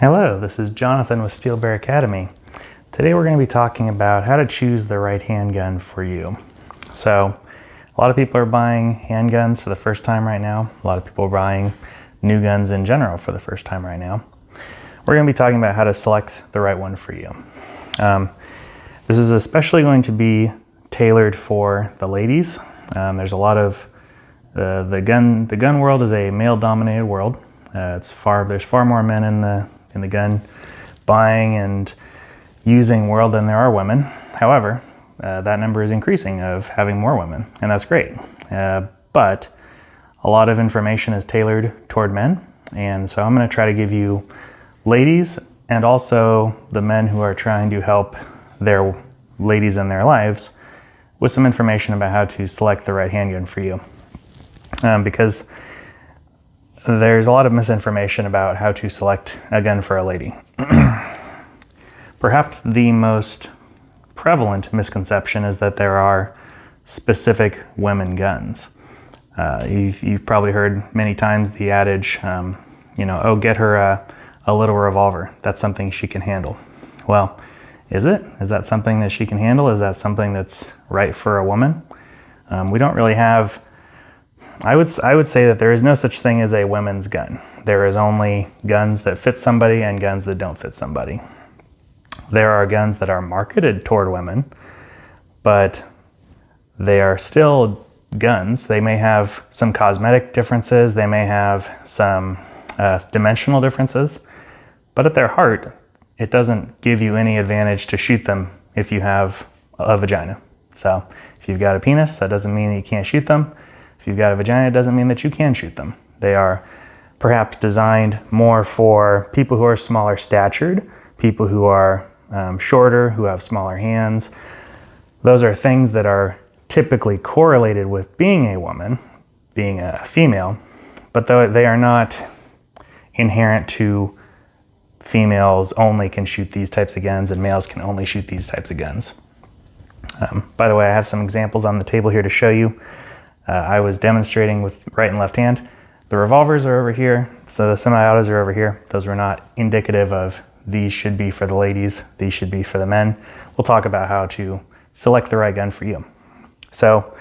Hello, this is Jonathan with Steel Bear Academy. Today we're going to be talking about how to choose the right handgun for you. So, a lot of people are buying handguns for the first time right now. A lot of people are buying new guns in general for the first time right now. We're going to be talking about how to select the right one for you. This is especially going to be tailored for the ladies. There's a lot of the gun world is a male-dominated world. There's far more men in the gun buying and using world than there are women. However, that number is increasing of having more women, and that's great. But a lot of information is tailored toward men, and so I'm going to try to give you ladies and also the men who are trying to help their ladies in their lives with some information about how to select the right handgun for you. Because there's a lot of misinformation about how to select a gun for a lady. Perhaps the most prevalent misconception is that there are specific women guns. You've probably heard many times the adage, oh, get her a little revolver. That's something she can handle. Well, is it? Is that something that she can handle? Is that something that's right for a woman? We don't really have... I would say that there is no such thing as a women's gun. There is only guns that fit somebody and guns that don't fit somebody. There are guns that are marketed toward women, but they are still guns. They may have some cosmetic differences. They may have some dimensional differences, but at their heart, it doesn't give you any advantage to shoot them if you have a vagina. So if you've got a penis, that doesn't mean that you can't shoot them. If you've got a vagina, it doesn't mean that you can shoot them. They are perhaps designed more for people who are smaller statured, people who are shorter, who have smaller hands. Those are things that are typically correlated with being a woman, being a female, but though they are not inherent to females only can shoot these types of guns and males can only shoot these types of guns. By the way, I have some examples on the table here to show you. I was demonstrating with right and left hand. The revolvers are over here, so the semi-autos are over here. Those were not indicative of these should be for the ladies, these should be for the men. We'll talk about how to select the right gun for you. So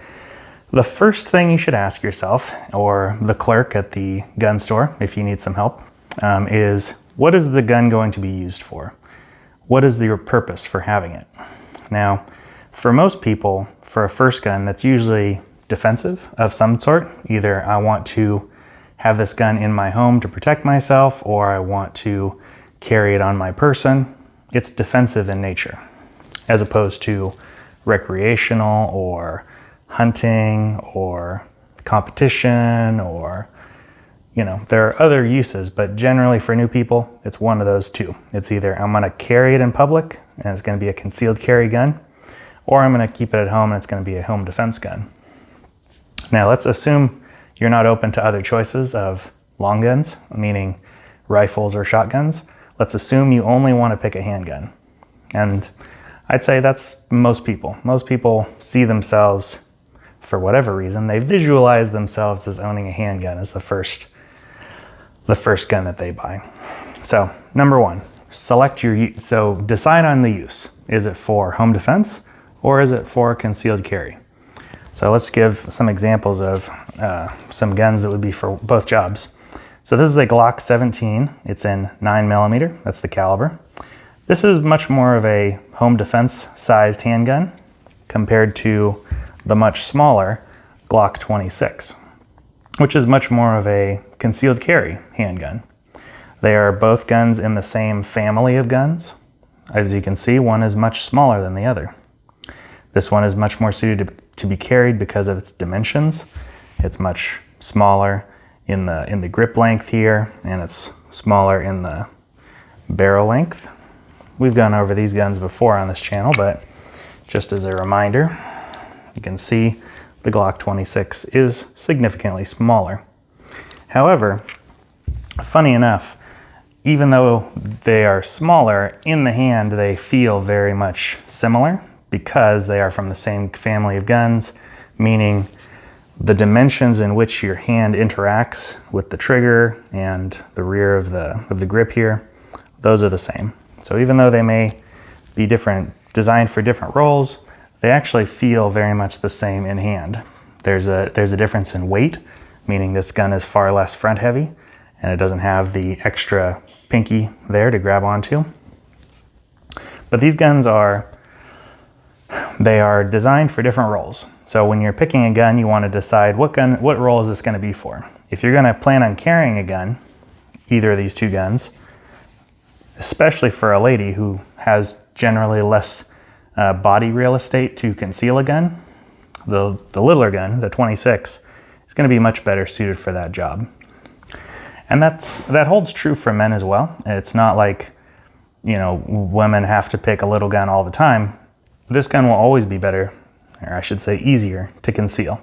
the first thing you should ask yourself, or the clerk at the gun store if you need some help, is what is the gun going to be used for? What is your purpose for having it? Now, for most people, for a first gun, that's usually defensive of some sort. Either I want to have this gun in my home to protect myself, or I want to carry it on my person. It's defensive in nature, as opposed to recreational or hunting or competition, or, there are other uses, but generally for new people, it's one of those two. It's either I'm going to carry it in public and it's going to be a concealed carry gun, or I'm going to keep it at home and it's going to be a home defense gun. Now let's assume you're not open to other choices of long guns, meaning rifles or shotguns. Let's assume you only want to pick a handgun. And I'd say that's most people. Most people see themselves, for whatever reason, they visualize themselves as owning a handgun as the first gun that they buy. So number one, decide on the use. Is it for home defense or is it for concealed carry? So let's give some examples of some guns that would be for both jobs. So this is a Glock 17. It's in 9mm. That's the caliber. This is much more of a home defense sized handgun compared to the much smaller Glock 26, which is much more of a concealed carry handgun. They are both guns in the same family of guns. As you can see, one is much smaller than the other. This one is much more suited to be carried because of its dimensions. It's much smaller in the grip length here, and it's smaller in the barrel length. We've gone over these guns before on this channel, but just as a reminder, you can see the Glock 26 is significantly smaller. However, funny enough, even though they are smaller, in the hand they feel very much similar because they are from the same family of guns, meaning the dimensions in which your hand interacts with the trigger and the rear of the grip here those are the same. So even though they may be designed for different roles, they actually feel very much the same in hand. There's a difference in weight, meaning this gun is far less front heavy and it doesn't have the extra pinky there to grab onto. But these guns they are designed for different roles. So when you're picking a gun, you want to decide what role is this going to be for. If you're going to plan on carrying a gun, either of these two guns, especially for a lady who has generally less body real estate to conceal a gun, the littler gun, the 26, is going to be much better suited for that job. And that holds true for men as well. It's not like, women have to pick a little gun all the time. This gun will always be better, or I should say easier, to conceal.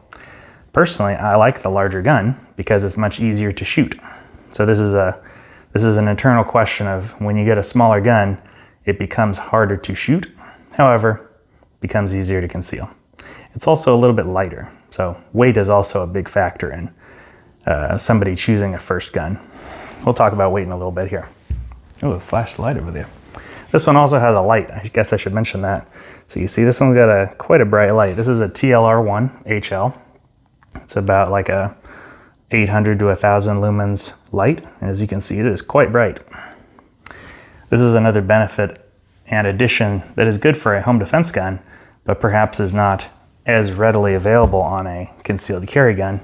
Personally, I like the larger gun because it's much easier to shoot. So this is an internal question of when you get a smaller gun, it becomes harder to shoot. However, it becomes easier to conceal. It's also a little bit lighter. So weight is also a big factor in somebody choosing a first gun. We'll talk about weight in a little bit here. Oh, a flash light over there. This one also has a light. I guess I should mention that. So you see this one's got quite a bright light. This is a TLR1 HL. It's about like a 800 to 1000 lumens light. And as you can see, it is quite bright. This is another benefit and addition that is good for a home defense gun, but perhaps is not as readily available on a concealed carry gun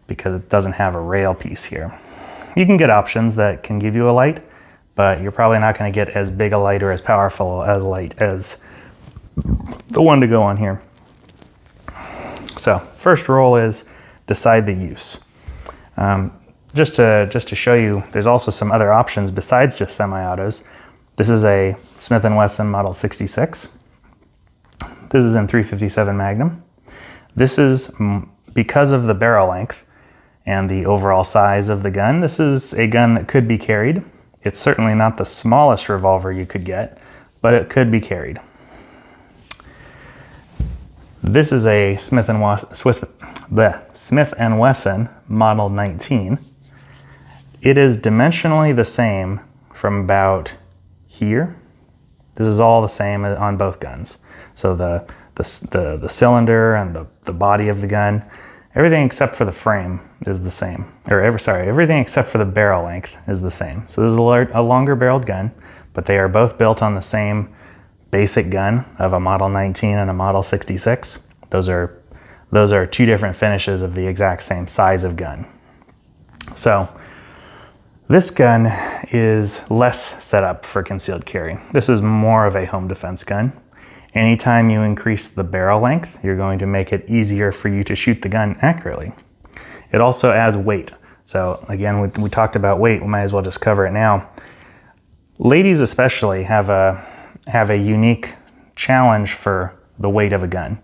because it doesn't have a rail piece here. You can get options that can give you a light, but you're probably not going to get as big a light or as powerful a light as the one to go on here. So first rule is decide the use. Just to show you, there's also some other options besides just semi-autos. This is a Smith & Wesson Model 66. This is in .357 Magnum. This is, because of the barrel length and the overall size of the gun, this is a gun that could be carried. It's certainly not the smallest revolver you could get, but it could be carried. This is a Smith & Wesson Model 19. It is dimensionally the same from about here. This is all the same on both guns. So the cylinder and the body of the gun, everything except for the frame is the same. Everything except for the barrel length is the same. So this is a longer barreled gun, but they are both built on the same basic gun of a Model 19 and a Model 66. Those are two different finishes of the exact same size of gun. So this gun is less set up for concealed carry. This is more of a home defense gun. Anytime you increase the barrel length, you're going to make it easier for you to shoot the gun accurately. It also adds weight. So again, we talked about weight, we might as well just cover it now. Ladies especially have a unique challenge for the weight of a gun.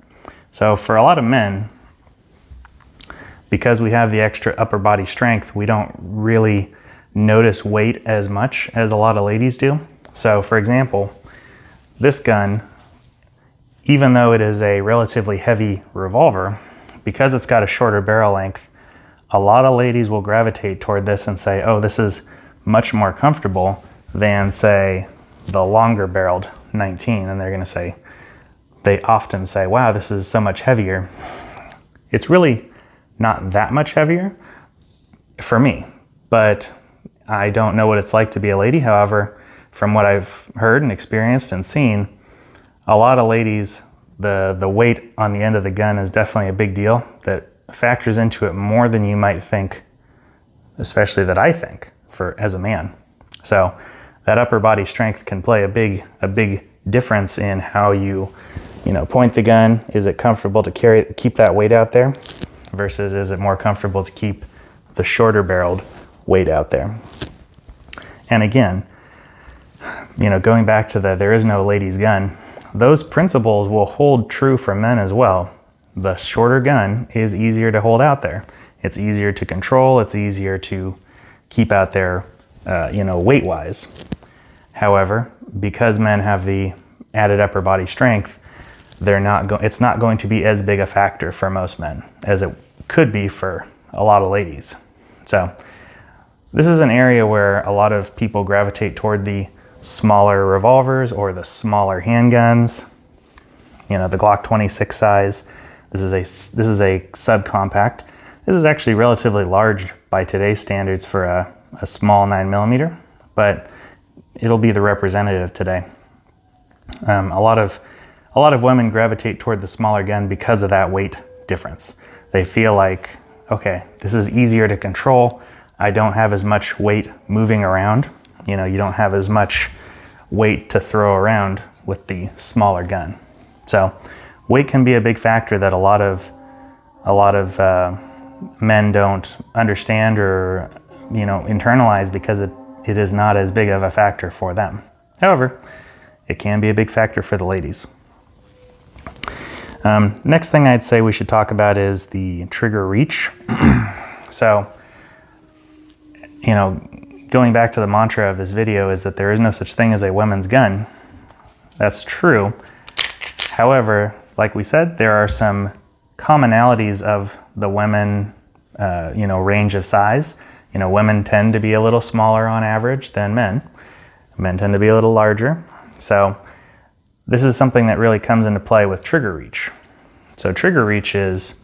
So for a lot of men, because we have the extra upper body strength, we don't really notice weight as much as a lot of ladies do. So for example, this gun, even though it is a relatively heavy revolver, because it's got a shorter barrel length, a lot of ladies will gravitate toward this and say, oh, this is much more comfortable than, say, the longer barreled 19. And they're going to say, they often say, wow, this is so much heavier. It's really not that much heavier for me, but I don't know what it's like to be a lady. However, from what I've heard and experienced and seen, a lot of ladies, the weight on the end of the gun is definitely a big deal that factors into it more than you might think, especially that I think as a man. So that upper body strength can play a big difference in how you point the gun. Is it comfortable to keep that weight out there versus is it more comfortable to keep the shorter barreled weight out there? And again, going back to there is no ladies gun, those principles will hold true for men as well. The shorter gun is easier to hold out there. It's easier to control. It's easier to keep out there, weight-wise. However, because men have the added upper body strength, it's not going to be as big a factor for most men as it could be for a lot of ladies. So this is an area where a lot of people gravitate toward the smaller revolvers or the smaller handguns, you know, the Glock 26 size. This is a subcompact. This is actually relatively large by today's standards for a small 9mm, but it'll be the representative today. A lot of women gravitate toward the smaller gun because of that weight difference. They feel like, okay, this is easier to control. I don't have as much weight moving around. You know, you don't have as much weight to throw around with the smaller gun. So weight can be a big factor that a lot of men don't understand or, you know, internalize because it is not as big of a factor for them. However, it can be a big factor for the ladies. Next thing I'd say we should talk about is the trigger reach. So, you know, going back to the mantra of this video is that there is no such thing as a women's gun. That's true. However, like we said, there are some commonalities of the women, you know, range of size. You know, women tend to be a little smaller on average than men. Men tend to be a little larger. So this is something that really comes into play with trigger reach. So trigger reach is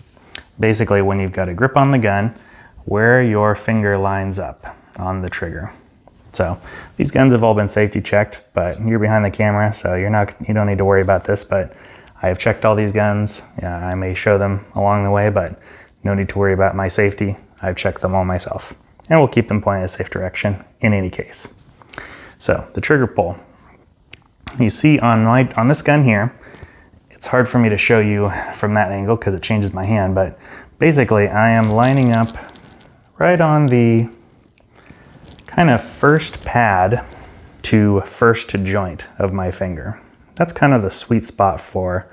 basically when you've got a grip on the gun, where your finger lines up on the trigger. So these guns have all been safety checked, but you're behind the camera, so you don't need to worry about this, but I have checked all these guns. Yeah, I may show them along the way, but no need to worry about my safety. I've checked them all myself, and we'll keep them pointing in a safe direction in any case. So the trigger pull. You see on this gun here, it's hard for me to show you from that angle because it changes my hand, but basically I am lining up right on the kind of first pad to first joint of my finger. That's kind of the sweet spot for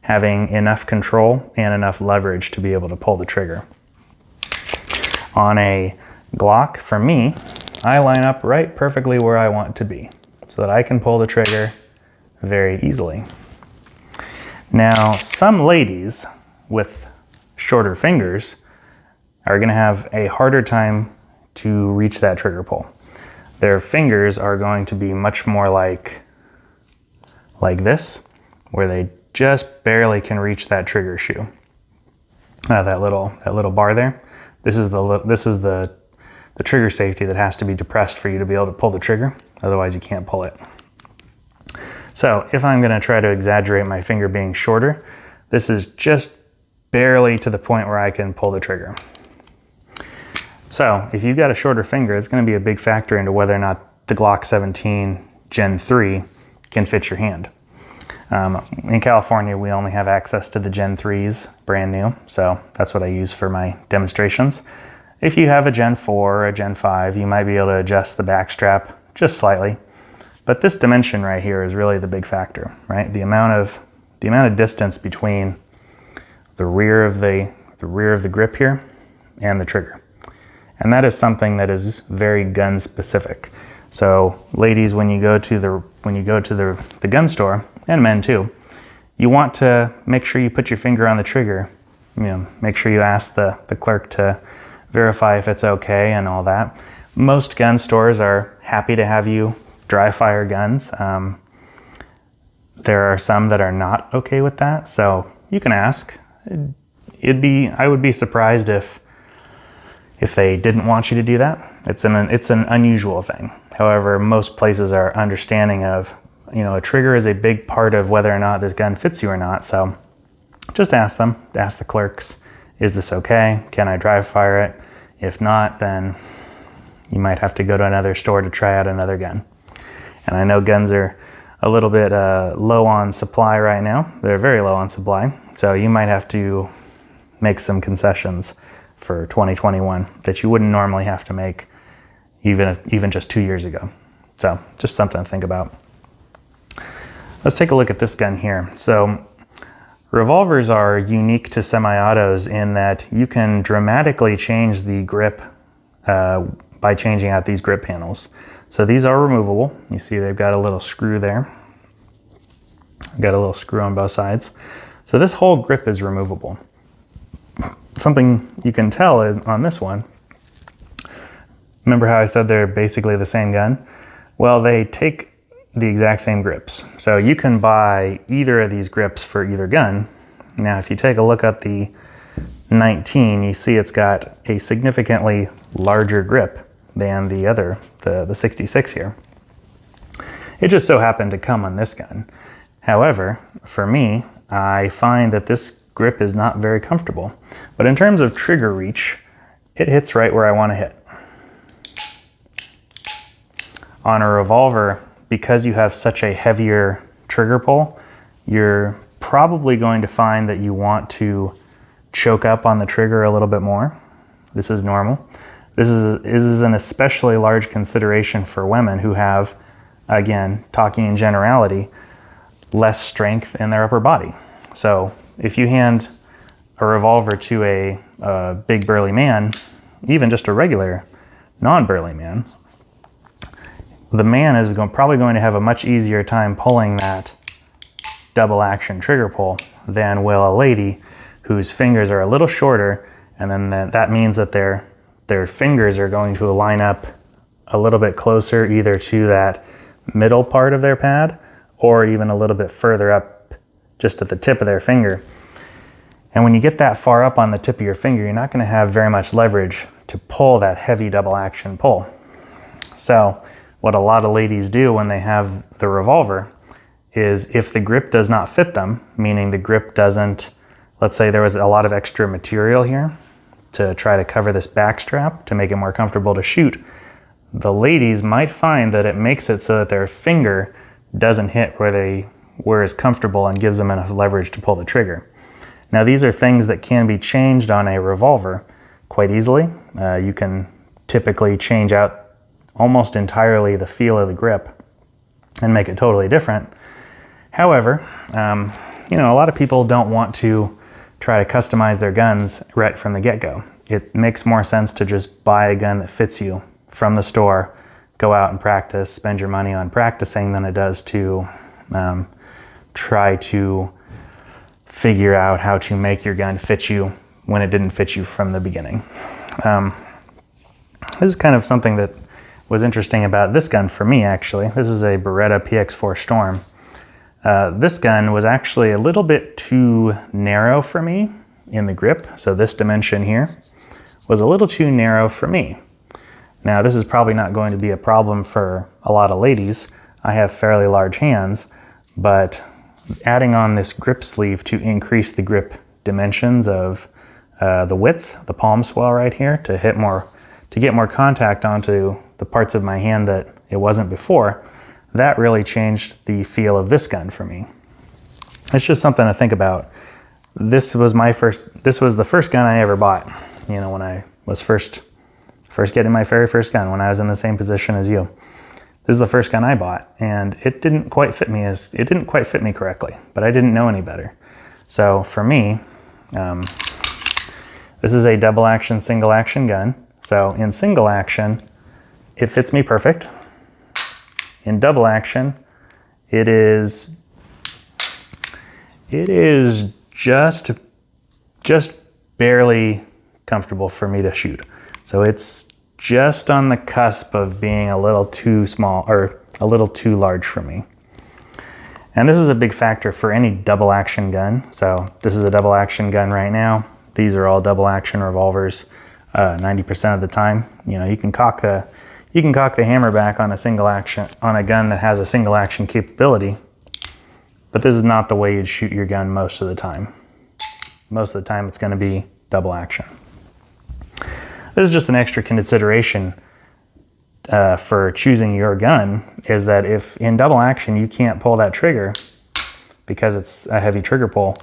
having enough control and enough leverage to be able to pull the trigger. On a Glock, for me, I line up right perfectly where I want to be so that I can pull the trigger very easily. Now, some ladies with shorter fingers are going to have a harder time to reach that trigger pull. Their fingers are going to be much more like this, where they just barely can reach that trigger shoe. That little bar there. This is the trigger safety that has to be depressed for you to be able to pull the trigger. Otherwise, you can't pull it. So if I'm going to try to exaggerate my finger being shorter, this is just barely to the point where I can pull the trigger. So if you've got a shorter finger, it's going to be a big factor into whether or not the Glock 17 Gen 3 can fit your hand. In California, we only have access to the Gen 3s, brand new, so that's what I use for my demonstrations. If you have a Gen 4 or a Gen 5, you might be able to adjust the back strap just slightly. But this dimension right here is really the big factor, right? The amount of distance between the rear of the grip here and the trigger. And that is something that is very gun specific. So ladies, when you go to the gun store, and men too, you want to make sure you put your finger on the trigger. You know, make sure you ask the clerk to verify if it's okay and all that. Most gun stores are happy to have you dry fire guns. There are some that are not okay with that, so you can ask. I would be surprised if they didn't want you to do that. It's an unusual thing. However, most places are understanding of, you know, a trigger is a big part of whether or not this gun fits you or not. So just ask them, ask the clerks, is this okay? Can I dry fire it? If not, then you might have to go to another store to try out another gun. And I know guns are a little bit low on supply right now. They're very low on supply. So you might have to make some concessions for 2021 that you wouldn't normally have to make even just 2 years ago. So just something to think about. Let's take a look at this gun here. So revolvers are unique to semi-autos in that you can dramatically change the grip by changing out these grip panels. So these are removable. You see they've got a little screw there. Got a little screw on both sides. So this whole grip is removable. Something you can tell on this one, remember how I said they're basically the same gun? Well, they take the exact same grips. So you can buy either of these grips for either gun. Now, if you take a look at the 19, you see it's got a significantly larger grip than the other, the 66 here. It just so happened to come on this gun. However, for me, I find that this grip is not very comfortable. But in terms of trigger reach, it hits right where I want to hit. On a revolver, because you have such a heavier trigger pull, you're probably going to find that you want to choke up on the trigger a little bit more. This is normal. This is an especially large consideration for women who have, again, talking in generality, less strength in their upper body. So if you hand a revolver to a big burly man, even just a regular non-burly man, the man is probably going to have a much easier time pulling that double action trigger pull than will a lady whose fingers are a little shorter, and then that means that their fingers are going to line up a little bit closer either to that middle part of their pad or even a little bit further up just at the tip of their finger. And when you get that far up on the tip of your finger, you're not going to have very much leverage to pull that heavy double action pull. So what a lot of ladies do when they have the revolver is if the grip does not fit them, meaning the grip doesn't, let's say there was a lot of extra material here to try to cover this back strap to make it more comfortable to shoot, the ladies might find that it makes it so that their finger doesn't hit where it's comfortable and gives them enough leverage to pull the trigger. Now these are things that can be changed on a revolver quite easily. You can typically change out almost entirely the feel of the grip and make it totally different. However, a lot of people don't want to try to customize their guns right from the get-go. It makes more sense to just buy a gun that fits you from the store, go out and practice, spend your money on practicing than it does to try to figure out how to make your gun fit you when it didn't fit you from the beginning. This is kind of something that was interesting about this gun for me, actually. This is a Beretta PX4 Storm. This gun was actually a little bit too narrow for me in the grip. So this dimension here was a little too narrow for me. Now this is probably not going to be a problem for a lot of ladies. I have fairly large hands, but adding on this grip sleeve to increase the grip dimensions of the width, the palm swell right here, to get more contact onto the parts of my hand that it wasn't before, that really changed the feel of this gun for me. It's just something to think about. This was the first gun I ever bought, when I was first getting my very first gun, when I was in the same position as you. This is the first gun I bought, and it didn't quite fit me correctly, but I didn't know any better. So for me, this is a double action, single action gun. So in single action, it fits me perfect. In double action, it is just barely comfortable for me to shoot. So it's just on the cusp of being a little too small or a little too large for me. And this is a big factor for any double action gun. So this is a double action gun right now. These are all double action revolvers 90% of the time. You can cock the hammer back on a gun that has a single action capability, but this is not the way you'd shoot your gun most of the time. Most of the time it's going to be double action. This is just an extra consideration for choosing your gun, is that if in double action you can't pull that trigger because it's a heavy trigger pull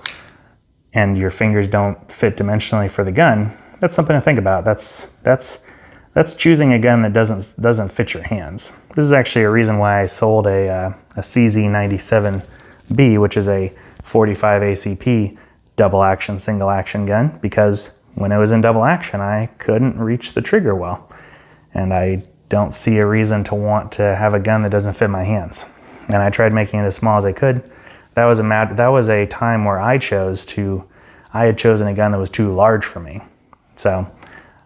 and your fingers don't fit dimensionally for the gun, that's something to think about. That's choosing a gun that doesn't fit your hands. This is actually a reason why I sold a CZ97B, which is a 45 ACP double action, single action gun, because when it was in double action, I couldn't reach the trigger well. And I don't see a reason to want to have a gun that doesn't fit my hands. And I tried making it as small as I could. That was a time where I had chosen a gun that was too large for me. So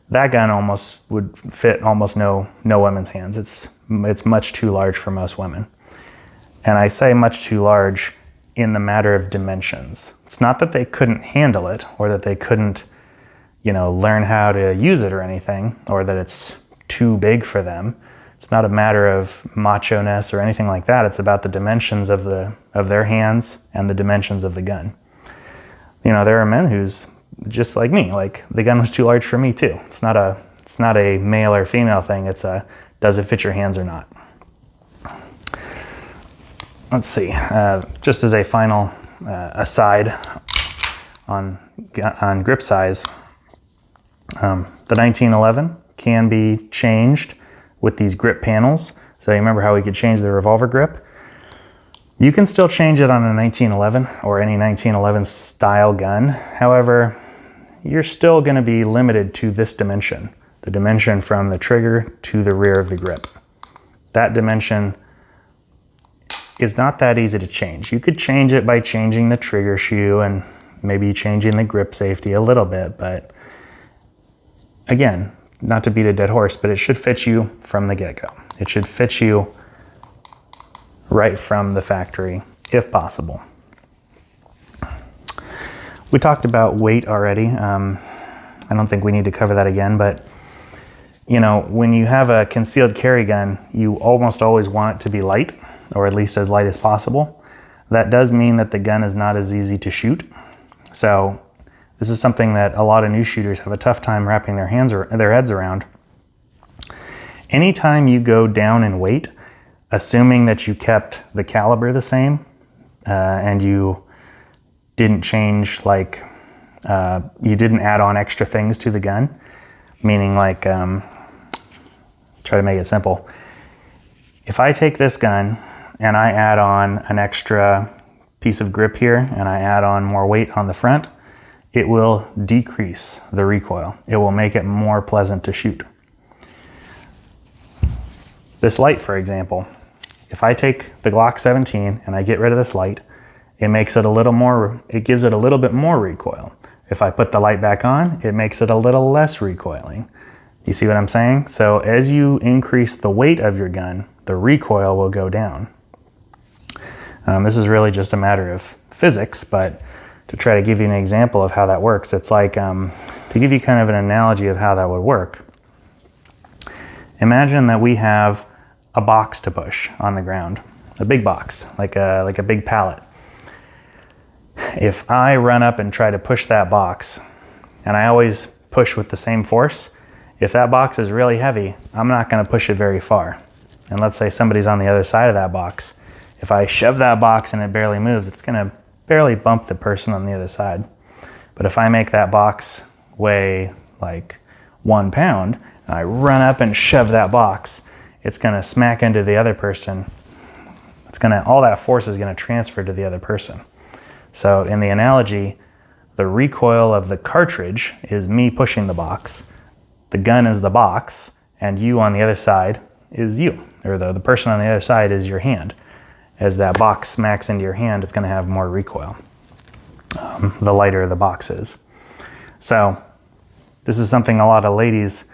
that gun almost would fit almost no women's hands. It's much too large for most women. And I say much too large in the matter of dimensions. It's not that they couldn't handle it or that they couldn't, learn how to use it or anything, or that it's too big for them. It's not a matter of macho-ness or anything like that. It's about the dimensions of their hands and the dimensions of the gun. There are men who's just like me, like the gun was too large for me too. It's not a male or female thing. It's does it fit your hands or not? Let's see, just as a final aside on grip size, the 1911 can be changed with these grip panels. So you remember how we could change the revolver grip? You can still change it on a 1911 or any 1911 style gun. However, you're still going to be limited to this dimension, the dimension from the trigger to the rear of the grip. That dimension is not that easy to change. You could change it by changing the trigger shoe and maybe changing the grip safety a little bit, but again, not to beat a dead horse, but it should fit you from the get-go. It should fit you right from the factory, if possible. We talked about weight already. I don't think we need to cover that again, but when you have a concealed carry gun, you almost always want it to be light, or at least as light as possible. That does mean that the gun is not as easy to shoot. So this is something that a lot of new shooters have a tough time wrapping their heads around. Anytime you go down in weight, assuming that you kept the caliber the same, and you didn't change, you didn't add on extra things to the gun, meaning try to make it simple. If I take this gun and I add on an extra piece of grip here and I add on more weight on the front, it will decrease the recoil. It will make it more pleasant to shoot. This light, for example, if I take the Glock 17 and I get rid of this light, it gives it a little bit more recoil. If I put the light back on, it makes it a little less recoiling. You see what I'm saying? So as you increase the weight of your gun, the recoil will go down. This is really just a matter of physics, but to try to give you an example of how that works, it's like, to give you kind of an analogy of how that would work, imagine that we have a box to push on the ground, a big box, like a big pallet. If I run up and try to push that box, and I always push with the same force, if that box is really heavy, I'm not going to push it very far. And let's say somebody's on the other side of that box. If I shove that box and it barely moves, it's going to barely bump the person on the other side. But if I make that box weigh like 1 pound, and I run up and shove that box, it's going to smack into the other person. All that force is going to transfer to the other person. So in the analogy, the recoil of the cartridge is me pushing the box, the gun is the box, and you on the other side is you, or the person on the other side is your hand. As that box smacks into your hand, it's going to have more recoil, the lighter the box is. So this is something a lot of ladies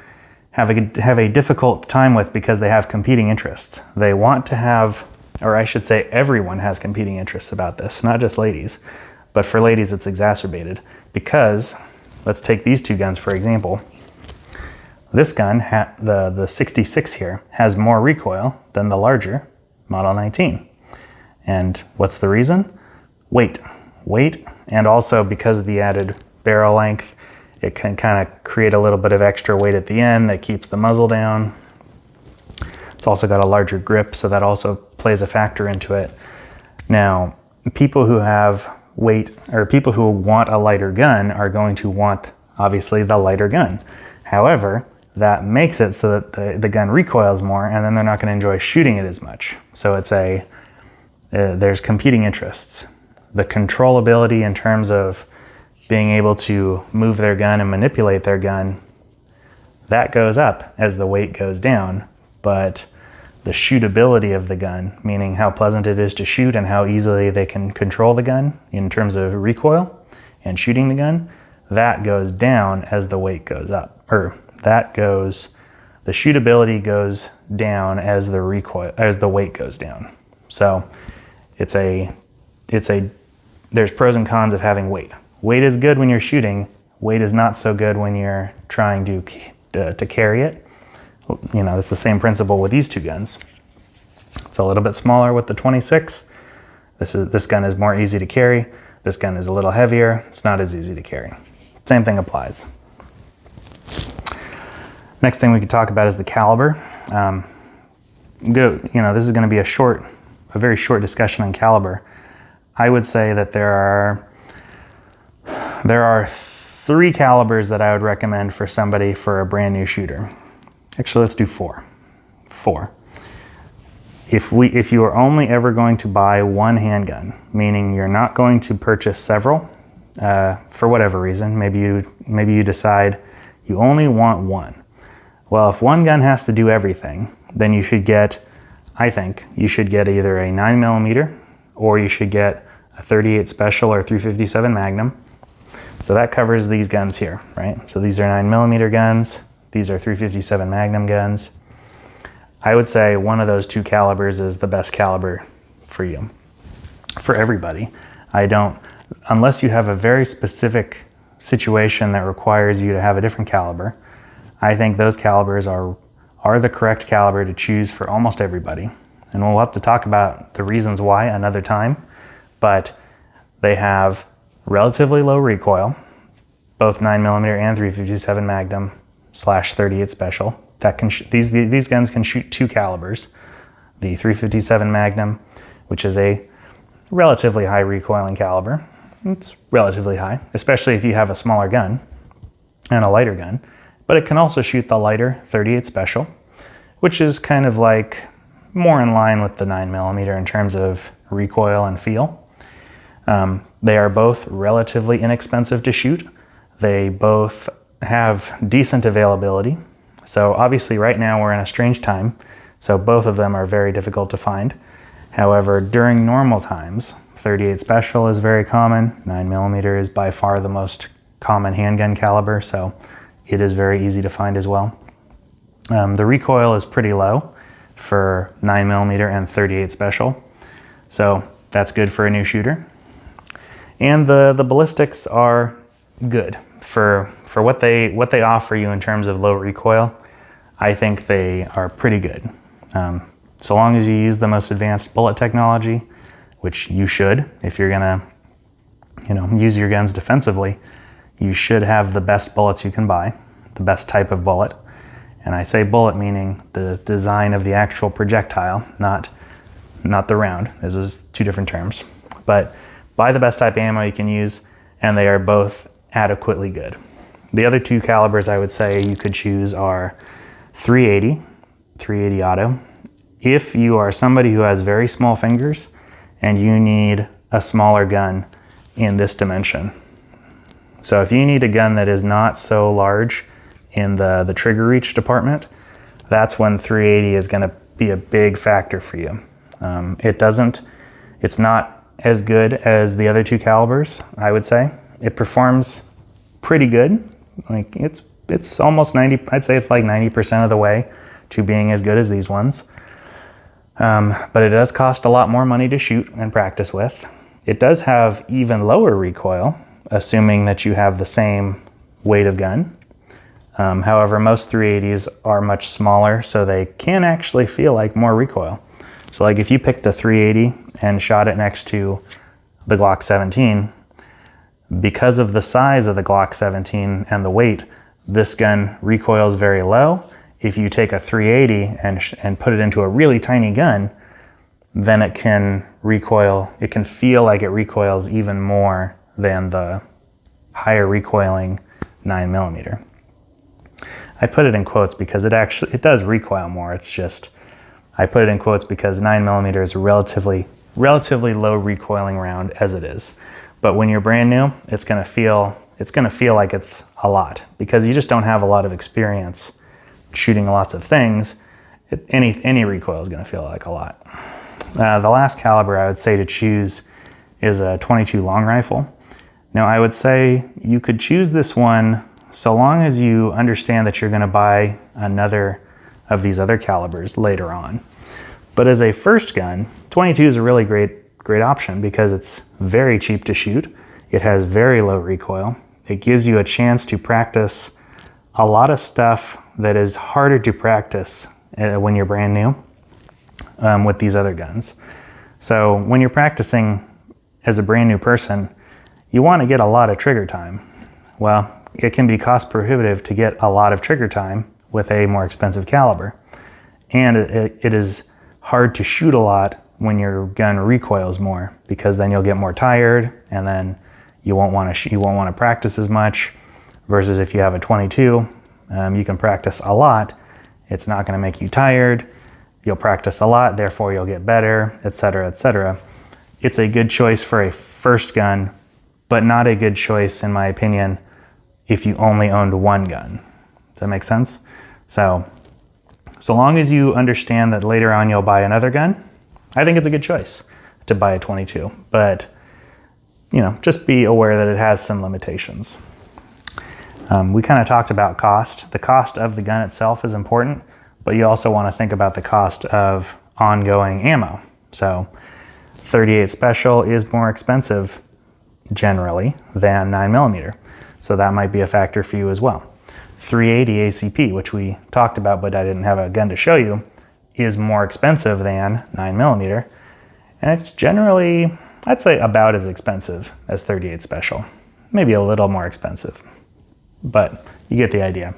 have a difficult time with because they have competing interests. They want to have, or I should say everyone has competing interests about this, not just ladies. But for ladies, it's exacerbated because, let's take these two guns for example. This gun, the 66 here, has more recoil than the larger Model 19. And what's the reason? Weight, and also because of the added barrel length, it can kind of create a little bit of extra weight at the end that keeps the muzzle down. It's also got a larger grip, so that also plays a factor into it. Now, people who have weight, or people who want a lighter gun are going to want, obviously, the lighter gun. However, that makes it so that the gun recoils more, and then they're not going to enjoy shooting it as much. So it's there's competing interests. The controllability in terms of being able to move their gun and manipulate their gun, that goes up as the weight goes down, but the shootability of the gun, meaning how pleasant it is to shoot and how easily they can control the gun in terms of recoil and shooting the gun, that goes down as the weight goes up. The shootability goes down as the weight goes down. So there's pros and cons of having weight. Weight is good when you're shooting. Weight is not so good when you're trying to carry it. You know, it's the same principle with these two guns. It's a little bit smaller with the 26. This gun is more easy to carry. This gun is a little heavier. It's not as easy to carry. Same thing applies. Next thing we could talk about is the caliber. This is going to be a very short discussion on caliber. I would say that there are 3 calibers that I would recommend for somebody for a brand new shooter. Actually, let's do 4. 4. If you are only ever going to buy one handgun, meaning you're not going to purchase several, for whatever reason, maybe you decide you only want one. Well, if one gun has to do everything, then I think you should get either a 9mm or you should get a 38 Special or 357 Magnum. So that covers these guns here, right? So these are 9mm guns. These are 357 Magnum guns. I would say one of those 2 calibers is the best caliber for you, for everybody. Unless you have a very specific situation that requires you to have a different caliber, I think those calibers are the correct caliber to choose for almost everybody. And we'll have to talk about the reasons why another time, but they have relatively low recoil, both 9mm and 357 Magnum / 38 Special. These guns can shoot 2 calibers. The 357 Magnum, which is a relatively high recoiling caliber. It's relatively high, especially if you have a smaller gun and a lighter gun. But it can also shoot the lighter 38 Special, which is kind of like more in line with the 9mm in terms of recoil and feel. They are both relatively inexpensive to shoot. They both have decent availability. So obviously right now we're in a strange time, so both of them are very difficult to find. However, during normal times, 38 Special is very common. 9mm is by far the most common handgun caliber, so it is very easy to find as well. The recoil is pretty low for 9mm and 38 Special, so that's good for a new shooter. And the ballistics are good for what they offer you in terms of low recoil. I think they are pretty good. So long as you use the most advanced bullet technology, which you should, if you're gonna, use your guns defensively, you should have the best bullets you can buy, the best type of bullet. And I say bullet meaning the design of the actual projectile, not the round. Those are 2 different terms. But buy the best type of ammo you can use, and they are both adequately good. The other 2 calibers I would say you could choose are 380 auto. If you are somebody who has very small fingers and you need a smaller gun in this dimension. So if you need a gun that is not so large in the trigger reach department, that's when 380 is going to be a big factor for you. It's not as good as the other 2 calibers, I would say. It performs pretty good. Like it's almost 90, I'd say it's like 90% of the way to being as good as these ones. But it does cost a lot more money to shoot and practice with. It does have even lower recoil, assuming that you have the same weight of gun. However, most 380s are much smaller, so they can actually feel like more recoil. So like if you picked a 380 and shot it next to the Glock 17, because of the size of the Glock 17 and the weight, this gun recoils very low. If you take a 380 and put it into a really tiny gun, then it can recoil, it can feel like it recoils even more than the higher recoiling 9mm. I put it in quotes because it does recoil more. It's just, I put it in quotes because 9mm is a relatively low recoiling round as it is. But when you're brand new, it's gonna feel like it's a lot because you just don't have a lot of experience shooting lots of things. Any recoil is gonna feel like a lot. The last caliber I would say to choose is a 22 long rifle. Now I would say you could choose this one so long as you understand that you're gonna buy another of these other calibers later on. But as a first gun, 22 is a really great great option because it's very cheap to shoot. It has very low recoil. It gives you a chance to practice a lot of stuff that is harder to practice when you're brand new with these other guns. So when you're practicing as a brand new person, you want to get a lot of trigger time. Well, it can be cost prohibitive to get a lot of trigger time with a more expensive caliber. And it is hard to shoot a lot when your gun recoils more, because then you'll get more tired and then you won't want to practice as much. Versus if you have a 22, you can practice a lot. It's not going to make you tired. You'll practice a lot, therefore you'll get better, etc., etc. It's a good choice for a first gun, but not a good choice, in my opinion, if you only owned one gun. Does that make sense? So long as you understand that later on you'll buy another gun, I think it's a good choice to buy a 22. But, just be aware that it has some limitations. We kind of talked about cost. The cost of the gun itself is important, but you also want to think about the cost of ongoing ammo. So 38 Special is more expensive generally than 9mm. So that might be a factor for you as well. 380 ACP, which we talked about, but I didn't have a gun to show you, is more expensive than 9mm. And it's generally, I'd say, about as expensive as 38 Special. Maybe a little more expensive, but you get the idea.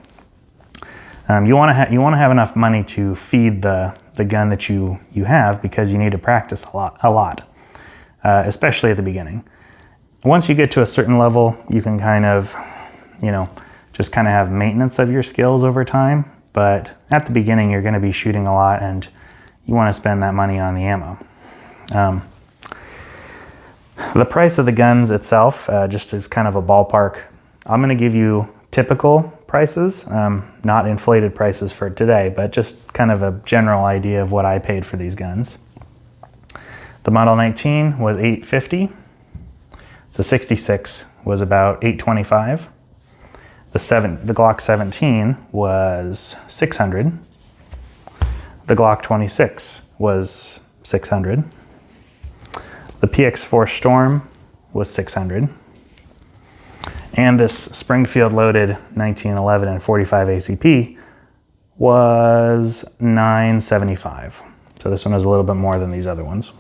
You want to have enough money to feed the gun that you have, because you need to practice a lot, especially at the beginning. Once you get to a certain level, you can kind of, just kind of have maintenance of your skills over time. But at the beginning, you're going to be shooting a lot, and you want to spend that money on the ammo. The price of the guns itself, just as kind of a ballpark, I'm going to give you typical prices, not inflated prices for today, but just kind of a general idea of what I paid for these guns. The Model 19 was $850. The 66 was about $825. The Glock 17 was $600. The Glock 26 was $600. The PX4 Storm was $600. And this Springfield loaded 1911 and 45 ACP was $975. So this one is a little bit more than these other ones.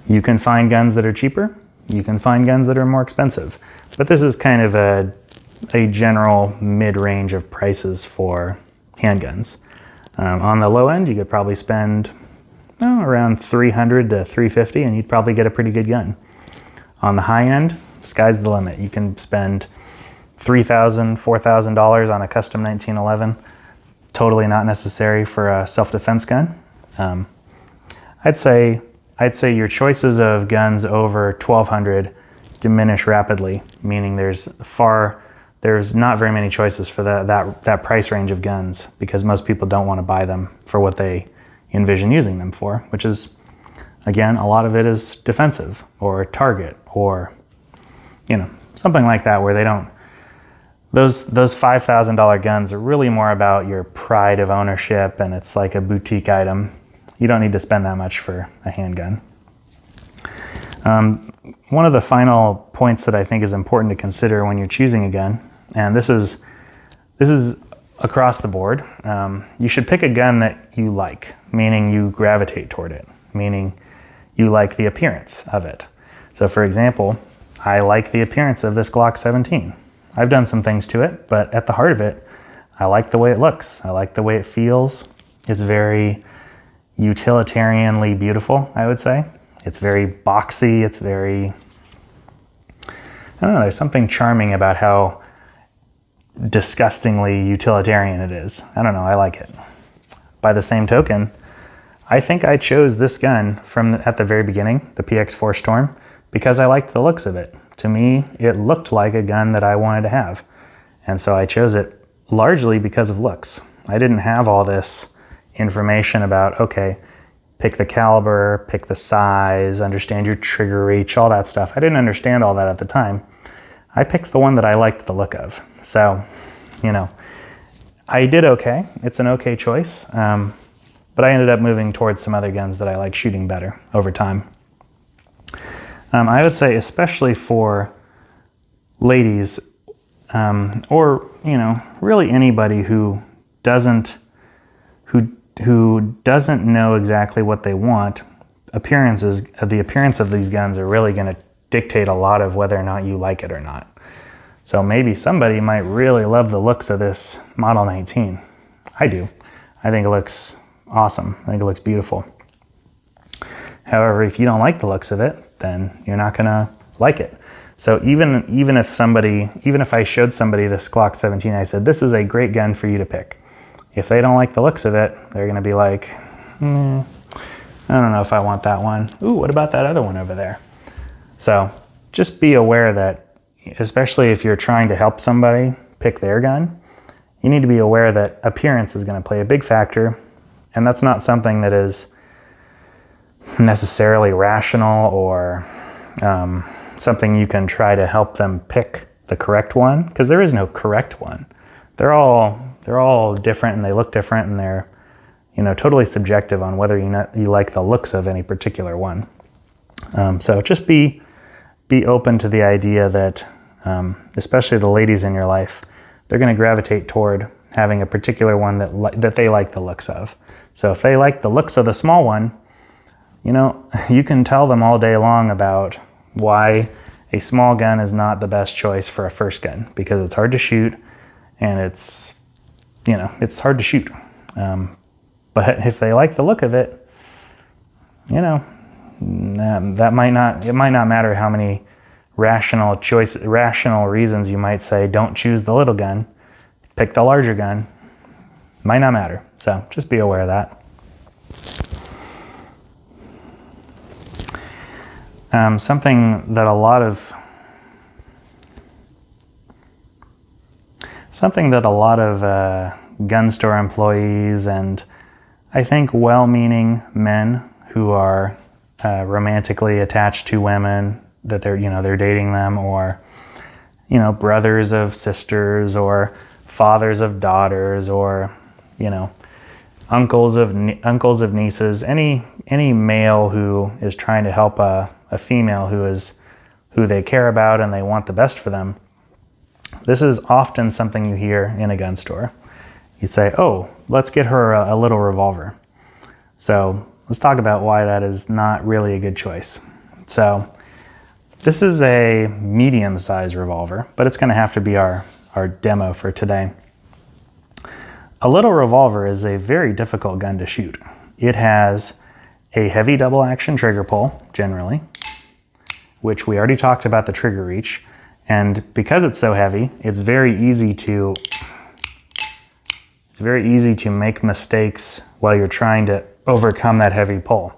You can find guns that are cheaper. You can find guns that are more expensive. But this is kind of a general mid-range of prices for handguns. On the low end, you could probably spend around $300 to $350, and you'd probably get a pretty good gun. On the high end, sky's the limit. You can spend $3,000, $4,000 on a custom 1911. Totally not necessary for a self-defense gun. I'd say your choices of guns over $1,200 diminish rapidly, meaning there's not very many choices for that price range of guns, because most people don't want to buy them for what they envision using them for, which is, again, a lot of it is defensive or target or something like that, where they don't, those $5,000 guns are really more about your pride of ownership, and it's like a boutique item. You don't need to spend that much for a handgun. One of the final points that I think is important to consider when you're choosing a gun, and this is across the board, you should pick a gun that you like, meaning you gravitate toward it, meaning you like the appearance of it. So for example, I like the appearance of this Glock 17. I've done some things to it, but at the heart of it, I like the way it looks. I like the way it feels. It's very utilitarianly beautiful, I would say. It's very boxy. It's very, I don't know, there's something charming about how disgustingly utilitarian it is. I don't know, I like it. By the same token, I think I chose this gun at the very beginning, the PX4 Storm, because I liked the looks of it. To me, it looked like a gun that I wanted to have. And so I chose it largely because of looks. I didn't have all this information about, okay, pick the caliber, pick the size, understand your trigger reach, all that stuff. I didn't understand all that at the time. I picked the one that I liked the look of. So, I did okay. It's an okay choice. but I ended up moving towards some other guns that I like shooting better over time. I would say especially for ladies, or really anybody who doesn't know exactly what they want, the appearance of these guns are really going to dictate a lot of whether or not you like it or not. So maybe somebody might really love the looks of this Model 19. I do. I think it looks awesome. I think it looks beautiful. However, if you don't like the looks of it, then you're not going to like it. So even if I showed somebody this Glock 17, I said, this is a great gun for you to pick. If they don't like the looks of it, they're going to be like, I don't know if I want that one. Ooh, what about that other one over there? So just be aware that, especially if you're trying to help somebody pick their gun, you need to be aware that appearance is going to play a big factor, and that's not something that is necessarily rational or something you can try to help them pick the correct one, because there is no correct one. They're all different, and they look different, and they're totally subjective on whether you like the looks of any particular one. So just be open to the idea that especially the ladies in your life, they're going to gravitate toward having a particular one that they like the looks of. So if they like the looks of the small one, you can tell them all day long about why a small gun is not the best choice for a first gun, because it's hard to shoot, and it's hard to shoot. But if they like the look of it, it might not matter how many rational reasons you might say, don't choose the little gun, pick the larger gun. Might not matter. So just be aware of that. Something that a lot of gun store employees and I think well-meaning men who are romantically attached to women that they're dating them, or brothers of sisters, or fathers of daughters, or uncles of nieces, any male who is trying to help a female who they care about and they want the best for them. This is often something you hear in a gun store. You say, oh, let's get her a little revolver. So let's talk about why that is not really a good choice. So this is a medium-sized revolver, but it's going to have to be our demo for today. A little revolver is a very difficult gun to shoot. It has a heavy double-action trigger pull, generally, which we already talked about the trigger reach. And because it's so heavy, it's very easy to make mistakes while you're trying to overcome that heavy pull.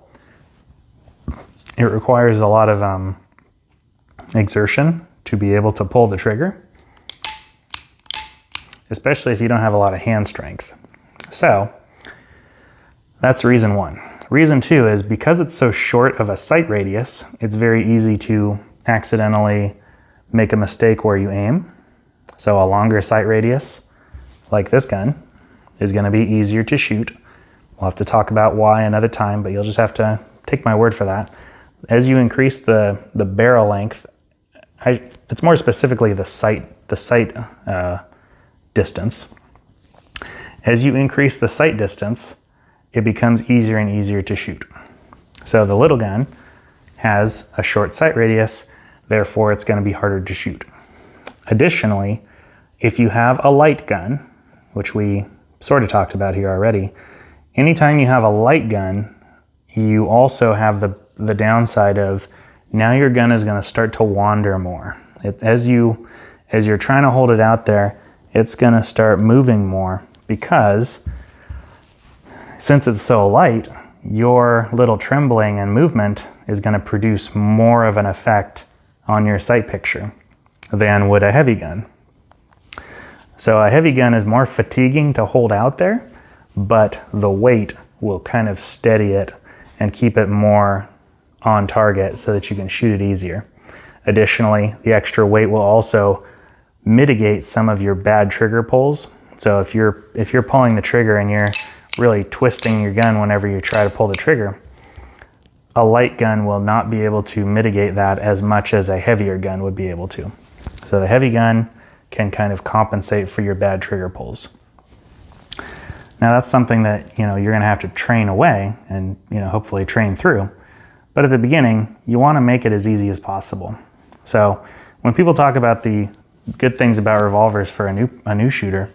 It requires a lot of exertion to be able to pull the trigger, especially if you don't have a lot of hand strength. So that's reason one. Reason two is because it's so short of a sight radius, it's very easy to accidentally make a mistake where you aim. So a longer sight radius, like this gun, is going to be easier to shoot. We'll have to talk about why another time, but you'll just have to take my word for that. As you increase the barrel length, it's more specifically the sight distance. As you increase the sight distance, it becomes easier and easier to shoot. So the little gun has a short sight radius, therefore it's going to be harder to shoot. Additionally, if you have a light gun, which we sort of talked about here already, anytime you have a light gun, you also have the downside of now your gun is going to start to wander more. As you're trying to hold it out there, it's going to start moving more because since it's so light, your little trembling and movement is going to produce more of an effect on your sight picture than would a heavy gun. So a heavy gun is more fatiguing to hold out there, but the weight will kind of steady it and keep it more on target so that you can shoot it easier. Additionally, the extra weight will also mitigate some of your bad trigger pulls. So if you're pulling the trigger and you're really twisting your gun whenever you try to pull the trigger, a light gun will not be able to mitigate that as much as a heavier gun would be able to. So the heavy gun can kind of compensate for your bad trigger pulls. Now that's something that you're going to have to train away and hopefully train through. But at the beginning, you want to make it as easy as possible. So when people talk about the good things about revolvers for a new shooter,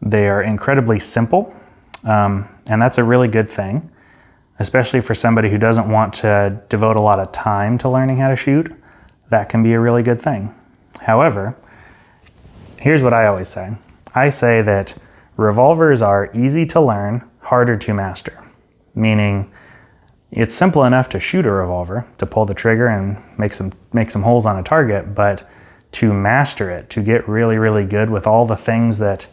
they are incredibly simple, and that's a really good thing, especially for somebody who doesn't want to devote a lot of time to learning how to shoot. That can be a really good thing. However, here's what I always say. I say that revolvers are easy to learn, harder to master, meaning it's simple enough to shoot a revolver, to pull the trigger and make some holes on a target, but to master it, to get really, really good with all the things that,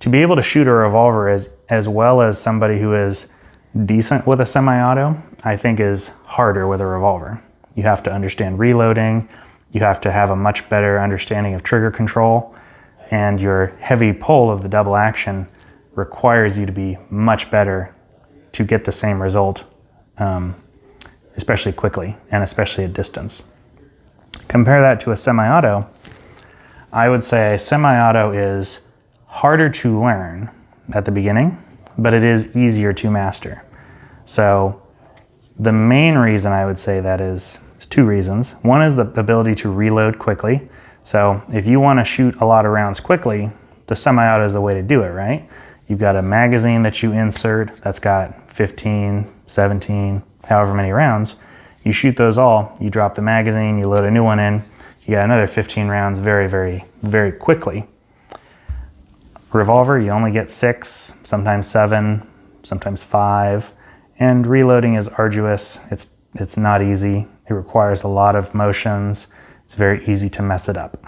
to be able to shoot a revolver as well as somebody who is decent with a semi-auto, I think is harder with a revolver. You have to understand reloading, you have to have a much better understanding of trigger control, and your heavy pull of the double action requires you to be much better to get the same result, especially quickly and especially at distance. Compare that to a semi-auto. I would say a semi-auto is harder to learn at the beginning, but it is easier to master. So the main reason I would say that is two reasons. One is the ability to reload quickly. So if you want to shoot a lot of rounds quickly, the semi-auto is the way to do it, right? You've got a magazine that you insert that's got 15, 17, however many rounds. You shoot those all, you drop the magazine, you load a new one in, you got another 15 rounds very, very, very quickly. Revolver, you only get 6, sometimes 7, sometimes 5, and reloading is arduous. It's not easy. It requires a lot of motions. It's very easy to mess it up.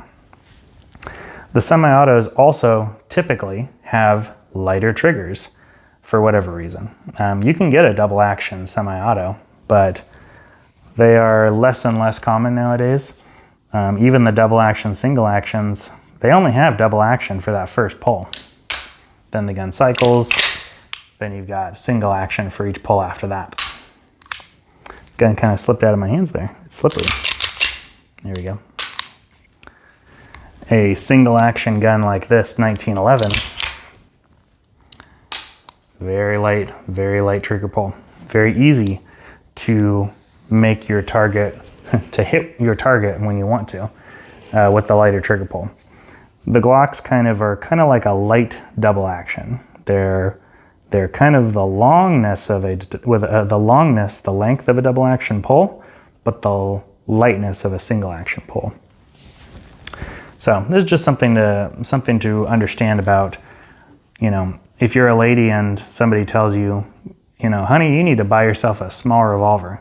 The semi-autos also typically have lighter triggers for whatever reason. You can get a double action semi-auto, but they are less and less common nowadays. Even the double action single actions, they only have double action for that first pull. Then the gun cycles, then you've got single action for each pull after that. Gun kind of slipped out of my hands there. It's slippery. There we go. A single action gun like this, 1911, it's very light trigger pull. Very easy to make your target, to hit your target when you want to with the lighter trigger pull. The Glocks are kind of like a light double action. They're kind of the longness of the length of a double action pull, but the lightness of a single action pull. So this is just something to understand about, if you're a lady and somebody tells you, honey, you need to buy yourself a small revolver.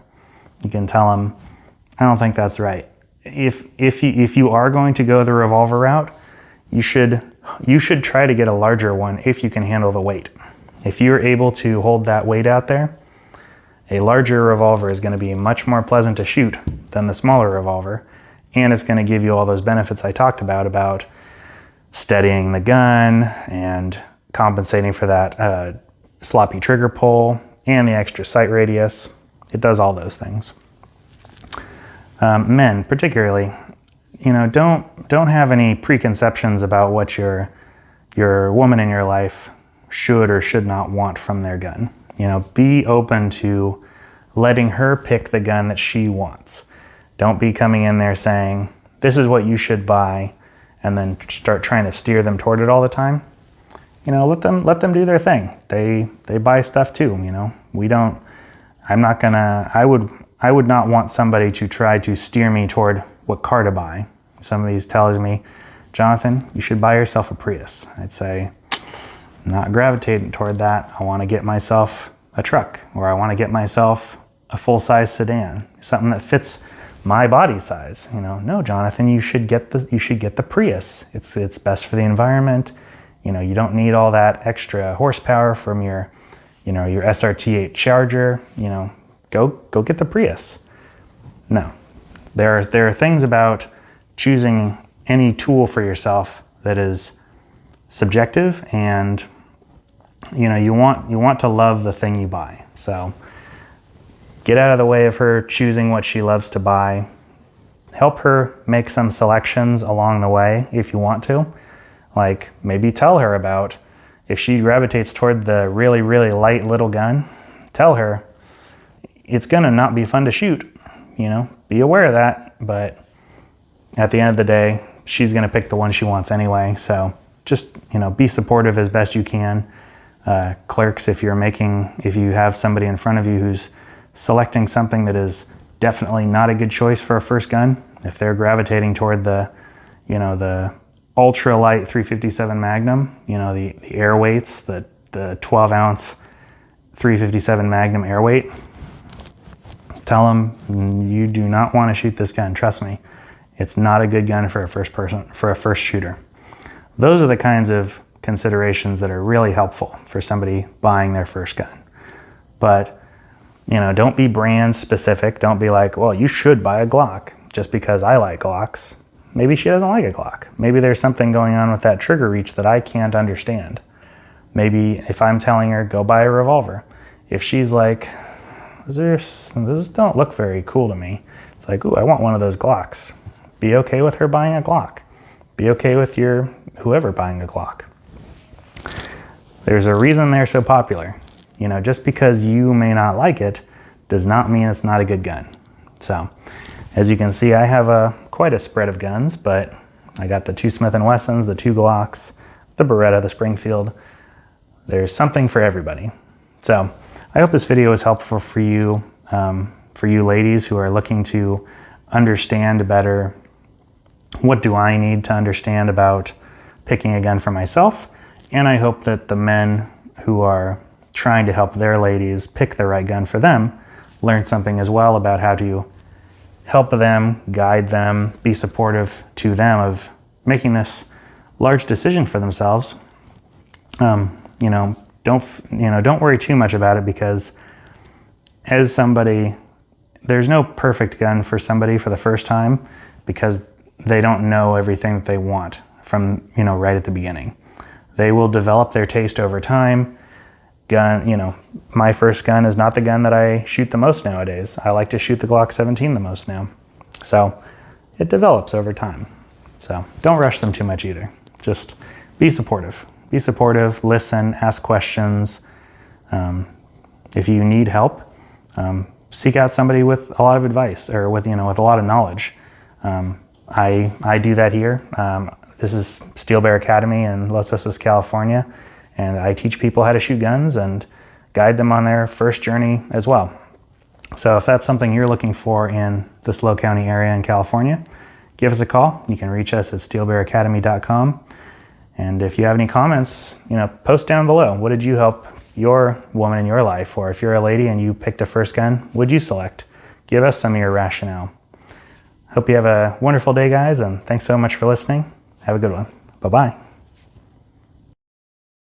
You can tell them, I don't think that's right. If you are going to go the revolver route, you should try to get a larger one if you can handle the weight. If you're able to hold that weight out there, a larger revolver is going to be much more pleasant to shoot than the smaller revolver, and it's going to give you all those benefits I talked about steadying the gun and compensating for that sloppy trigger pull and the extra sight radius. It does all those things. Men, particularly, don't have any preconceptions about what your woman in your life should or should not want from their gun. Be open to letting her pick the gun that she wants. Don't be coming in there saying, this is what you should buy, and then start trying to steer them toward it all the time. Let them do their thing. They buy stuff too, I would not want somebody to try to steer me toward what car to buy. Somebody's telling me, Jonathan, you should buy yourself a Prius. I'd say, I'm not gravitating toward that. I want to get myself a truck, or I want to get myself a full-size sedan, something that fits my body size. No, Jonathan, you should get the Prius. It's best for the environment. You don't need all that extra horsepower from your SRT8 Charger. Go get the Prius. No, there are things about choosing any tool for yourself that is subjective, and you want to love the thing you buy. So get out of the way of her choosing what she loves to buy. Help her make some selections along the way if you want to. Like maybe tell her about, if she gravitates toward the really, really light little gun, tell her it's gonna not be fun to shoot. Be aware of that, but at the end of the day, she's gonna pick the one she wants anyway. So just, be supportive as best you can. Clerks, if you have somebody in front of you who's selecting something that is definitely not a good choice for a first gun, if they're gravitating toward the ultra light 357 Magnum, the air weights, the 12 ounce 357 Magnum air weight, tell them you do not want to shoot this gun. Trust me, it's not a good gun for a first shooter. Those are the kinds of considerations that are really helpful for somebody buying their first gun. But don't be brand specific. Don't be like, well, you should buy a Glock just because I like Glocks. Maybe she doesn't like a Glock. Maybe there's something going on with that trigger reach that I can't understand. Maybe if I'm telling her, go buy a revolver, if she's like, those don't look very cool to me, it's like, ooh, I want one of those Glocks. Be okay with her buying a Glock. Be okay with whoever buying a Glock. There's a reason they're so popular. Just because you may not like it does not mean it's not a good gun. So, as you can see, I have quite a spread of guns, but I got the 2 Smith & Wessons, the 2 Glocks, the Beretta, the Springfield. There's something for everybody. So, I hope this video was helpful for you ladies who are looking to understand better, what do I need to understand about picking a gun for myself, and I hope that the men who are trying to help their ladies pick the right gun for them learn something as well about how to help them, guide them, be supportive to them of making this large decision for themselves. Don't worry too much about it, because as somebody, there's no perfect gun for somebody for the first time, because they don't know everything that they want from, right at the beginning. They will develop their taste over time. My first gun is not the gun that I shoot the most nowadays. I like to shoot the Glock 17 the most now. So it develops over time. So don't rush them too much either. Just be supportive. Be supportive, listen, ask questions. If you need help, seek out somebody with a lot of advice, or with a lot of knowledge. I do that here. This is Steel Bear Academy in Los Osos, California, and I teach people how to shoot guns and guide them on their first journey as well. So if that's something you're looking for in the SLO County area in California, give us a call. You can reach us at steelbearacademy.com. And if you have any comments, post down below. What did you help your woman in your life? Or if you're a lady and you picked a first gun, what'd you select? Give us some of your rationale. Hope you have a wonderful day, guys, and thanks so much for listening. Have a good one. Bye-bye.